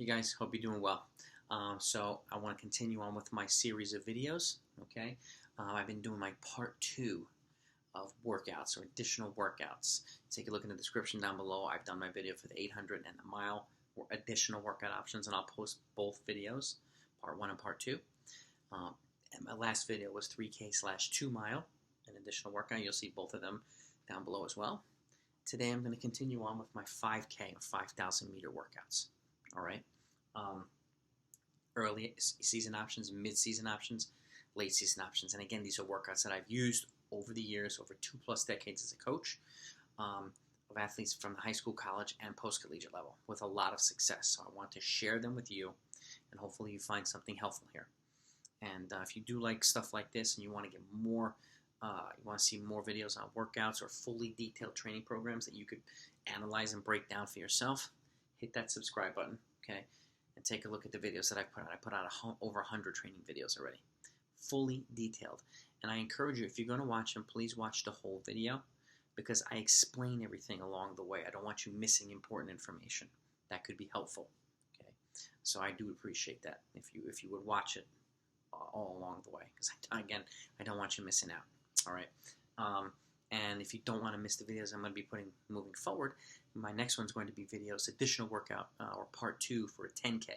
Hey guys, hope you're doing well. So I want to continue on with my series of videos. Okay, I've been doing my part 2 of workouts or additional workouts. Take a look in the description down below. I've done my video for the 800 and the mile or additional workout options, and I'll post both videos, part 1 and part 2. And my last video was 3K/2 mile, an additional workout. You'll see both of them down below as well. Today I'm going to continue on with my 5K or 5,000 meter workouts. All right. Early season options, mid-season options, late season options. And again, these are workouts that I've used over the years, over 2+ decades as a coach of athletes from the high school, college, and post-collegiate level with a lot of success. So I want to share them with you, and hopefully you find something helpful here. And if you do like stuff like this and you want to get more, you want to see more videos on workouts or fully detailed training programs that you could analyze and break down for yourself, hit that subscribe button, okay, and take a look at the videos that I put out. I put out over 100 training videos already, fully detailed. And I encourage you, if you're going to watch them, please watch the whole video because I explain everything along the way. I don't want you missing important information that could be helpful, okay? So I do appreciate that if you would watch it all along the way because, again, I don't want you missing out, all right? And if you don't want to miss the videos I'm going to be putting moving forward, my next one's going to be videos, additional workout or part 2 for a 10K.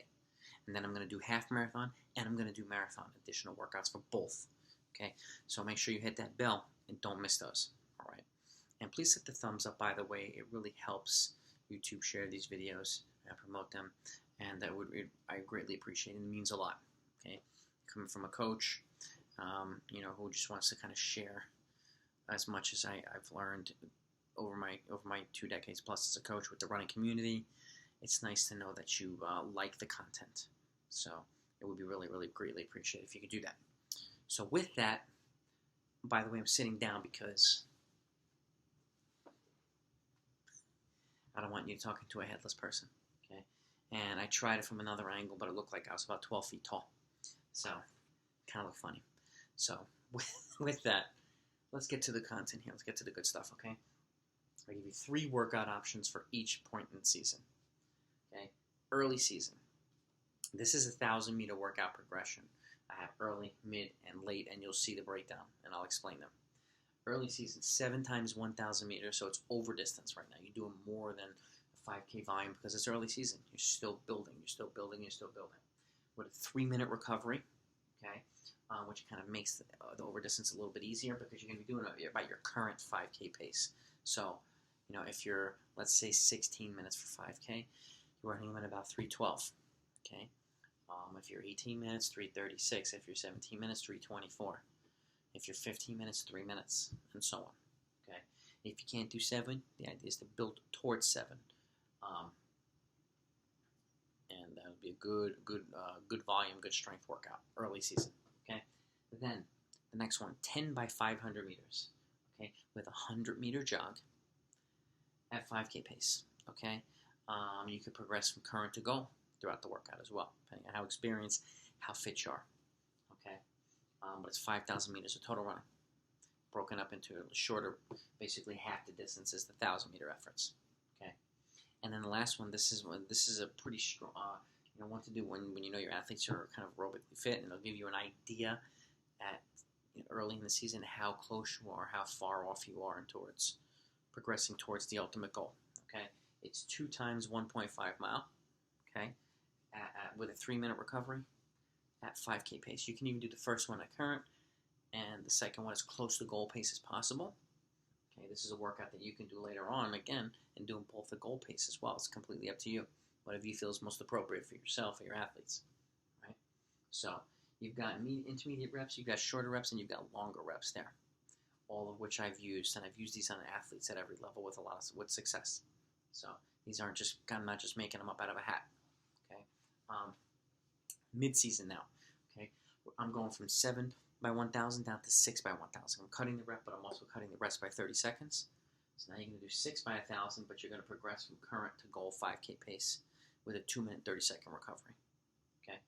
And then I'm going to do half marathon and I'm going to do marathon additional workouts for both. Okay, so make sure you hit that bell and don't miss those. All right, and please hit the thumbs up. By the way, it really helps YouTube share these videos and promote them, and I greatly appreciate it. It means a lot. Okay, coming from a coach, who just wants to kind of share as much as I've learned over my 2 decades plus as a coach with the running community. It's nice to know that you like the content. So it would be really, really greatly appreciated if you could do that. So with that, by the way, I'm sitting down because I don't want you talking to a headless person. Okay, and I tried it from another angle, but it looked like I was about 12 feet tall. So kind of looked funny. So with that, let's get to the content here. Let's get to the good stuff, okay? I give you 3 workout options for each point in the season. Okay, early season. This is a 1,000-meter workout progression. I have early, mid, and late, and you'll see the breakdown, and I'll explain them. Early season, 7 times 1,000 meters, so it's over distance right now. You're doing more than a 5K volume because it's early season. You're still building, you're still building, you're still building. With a 3-minute recovery, okay, which kind of makes the over distance a little bit easier because you're going to be doing it about your current 5K pace. So, if you're, let's say, 16 minutes for 5K, you're running them at about 3:12, okay? If you're 18 minutes, 3:36. If you're 17 minutes, 3:24. If you're 15 minutes, 3 minutes, and so on, okay? If you can't do 7, the idea is to build towards 7. And that would be a good volume, good strength workout, early season, okay? Then, the next one, 10 by 500 meters, okay? With a 100-meter jog at 5K pace, okay? You could progress from current to goal throughout the workout as well, depending on how experienced, how fit you are, okay? But it's 5,000 meters of total running, broken up into shorter, basically half the distance is the 1,000-meter efforts, okay? And then the last one, this is a pretty strong, one to do when you know your athletes are kind of aerobically fit, and it'll give you an idea at early in the season how close you are, how far off you are towards progressing towards the ultimate goal, okay? It's 2 times 1.5 mile, okay, with a 3-minute recovery at 5K pace. You can even do the first one at current, and the second one as close to goal pace as possible. Okay, this is a workout that you can do later on, again, and do both the goal pace as well. It's completely up to you. Whatever you feel is most appropriate for yourself or your athletes, right? So you've got intermediate reps, you've got shorter reps, and you've got longer reps there, all of which I've used, and I've used these on athletes at every level with success. So these aren't just, I'm not just making them up out of a hat, okay? Mid-season now, okay? I'm going from 7 by 1,000 down to 6 by 1,000. I'm cutting the rep, but I'm also cutting the rest by 30 seconds. So now you're going to do 6 by 1,000, but you're going to progress from current to goal 5K pace with a 2-minute, 30-second recovery, okay?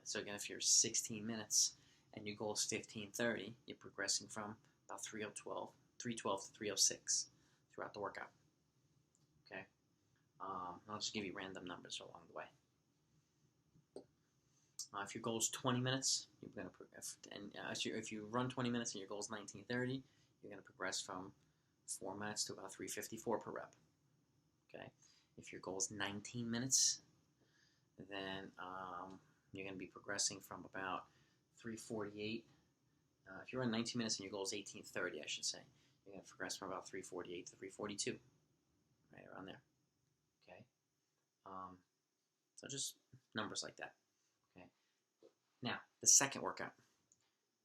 So again, if you're 16 minutes and your goal is 15:30, you're progressing from about 3:12 to 3:06 throughout the workout, okay? I'll just give you random numbers along the way. If your goal is 20 minutes, you're going to if you run 20 minutes and your goal is 19:30, you're going to progress from 4 minutes to about 3:54 per rep. Okay. If your goal is 19 minutes, then you're going to be progressing from about 3:48. If you run 19 minutes and your goal is 18:30, I should say, you're going to progress from about 3:48 to 3:42, right around there. Okay. So just numbers like that. Okay. Now, the second workout.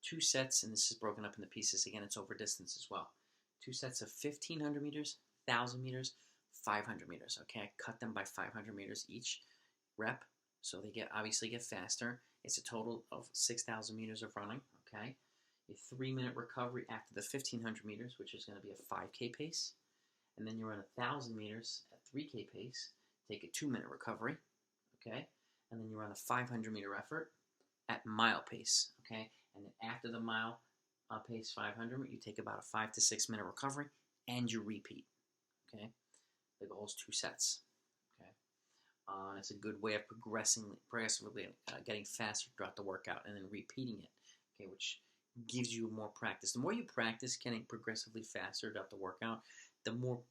2 sets, and this is broken up into pieces. Again, it's over distance as well. 2 sets of 1,500 meters, 1,000 meters, 500 meters. Okay, I cut them by 500 meters each rep, so they obviously get faster. It's a total of 6,000 meters of running. Okay, a 3-minute recovery after the 1,500 meters, which is going to be a 5K pace, and then you run 1,000 meters at 3K pace. Take a 2-minute recovery. Okay, and then you run a 500-meter effort at mile pace. Okay, and then after the mile pace 500, you take about a 5 to 6 minute recovery, and you repeat. Okay, the goal is 2 sets. Okay, it's a good way of progressively getting faster throughout the workout, and then repeating it. Okay, which gives you more practice. The more you practice getting progressively faster throughout the workout, the more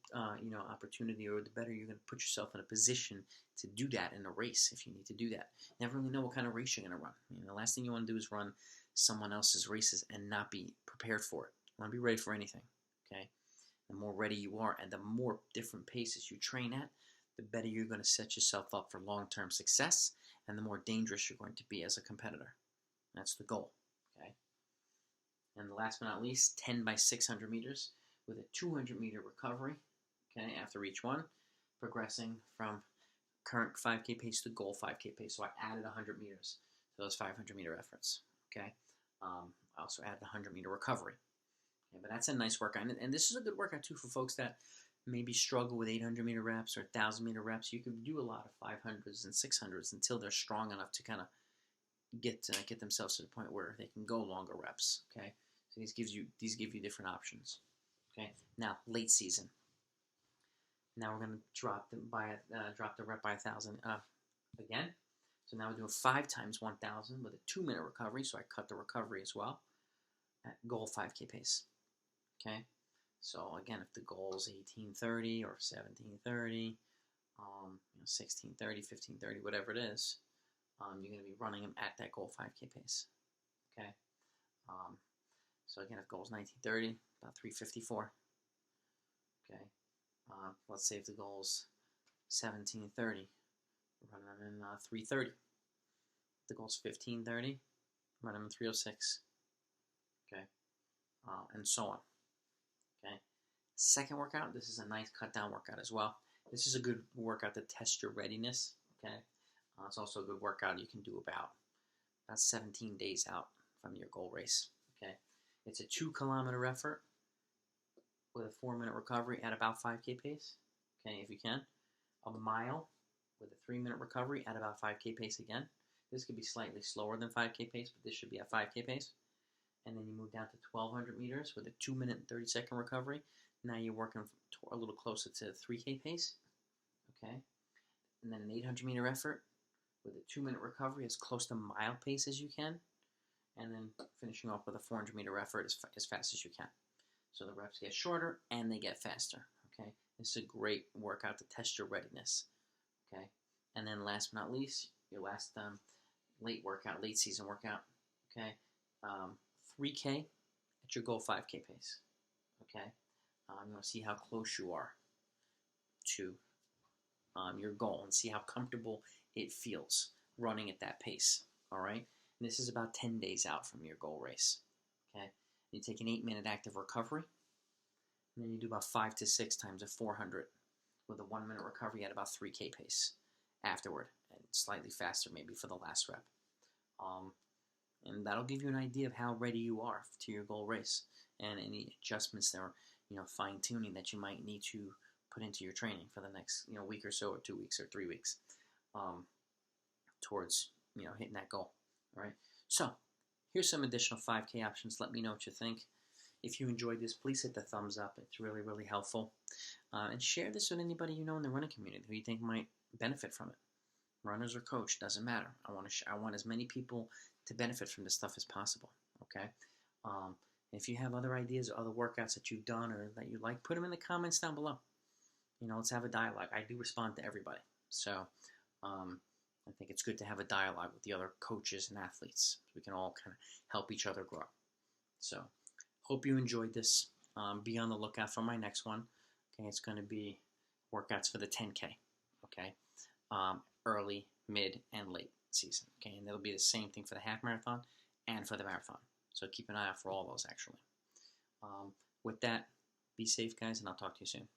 opportunity, or the better you're going to put yourself in a position to do that in a race if you need to do that. You never really know what kind of race you're going to run. The last thing you want to do is run someone else's races and not be prepared for it. You want to be ready for anything. Okay, the more ready you are, and the more different paces you train at, the better you're going to set yourself up for long-term success, and the more dangerous you're going to be as a competitor. That's the goal. Okay, and last but not least, 10 by 600 meters with a 200-meter recovery. Okay, after each one, progressing from current 5K pace to goal 5K pace. So I added 100 meters to those 500-meter efforts. Okay, I also added the 100-meter recovery. Okay, but that's a nice workout, and this is a good workout too for folks that maybe struggle with 800-meter reps or 1,000-meter reps. You can do a lot of 500s and 600s until they're strong enough to kind of get themselves to the point where they can go longer reps. Okay, so these give you different options. Okay, now late season. Now we're going to drop the rep by 1,000 again. So now we're doing 5 times 1,000 with a 2-minute recovery. So I cut the recovery as well at goal 5K pace. Okay, so again, if the goal is 18:30 or 17:30, 16:30, 15:30, whatever it is, you're going to be running them at that goal 5K pace. Okay, so again, if goal is 19:30, about 3:54. Okay, let's say if the goal is 17:30, we're running them in 3:30. The goal is 15:30, running them in 3:06. Okay, and so on. Okay, second workout. This is a nice cut down workout as well. This is a good workout to test your readiness. Okay, it's also a good workout you can do about 17 days out from your goal race. Okay, it's a 2-kilometer effort with a 4-minute recovery at about 5K pace. Okay, if you can. A mile with a 3-minute recovery at about 5K pace again. This could be slightly slower than 5K pace, but this should be at 5K pace. And then you move down to 1,200 meters with a 2-minute and 30-second recovery. Now you're working a little closer to 3K pace. Okay, and then an 800-meter effort with a 2-minute recovery as close to mile pace as you can, and then finishing off with a 400-meter effort as fast as you can. So the reps get shorter and they get faster. Okay, this is a great workout to test your readiness. Okay, and then last but not least, your last late season workout. Okay, 3K at your goal 5K pace. Okay, you want to see how close you are to your goal and see how comfortable it feels running at that pace. All right, and this is about 10 days out from your goal race. Okay, you take an 8-minute active recovery, and then you do about 5 to 6 times a 400 with a 1-minute recovery at about 3K pace afterward, and slightly faster maybe for the last rep. And that'll give you an idea of how ready you are to your goal race, and any adjustments there, fine tuning that you might need to put into your training for the next week or so, or 2 weeks or 3 weeks, towards hitting that goal. All right. So here's some additional 5K options. Let me know what you think. If you enjoyed this, please hit the thumbs up. It's really, really helpful. And share this with anybody you know in the running community who you think might benefit from it. Runners or coach, doesn't matter. I want as many people to benefit from this stuff as possible. Okay. If you have other ideas or other workouts that you've done or that you like, put them in the comments down below. Let's have a dialogue. I do respond to everybody. So I think it's good to have a dialogue with the other coaches and athletes. We can all kind of help each other grow. So hope you enjoyed this. Be on the lookout for my next one. Okay, it's going to be workouts for the 10K. Okay, early, mid, and late season. Okay, and it'll be the same thing for the half marathon and for the marathon. So keep an eye out for all those, actually. With that, be safe, guys, and I'll talk to you soon.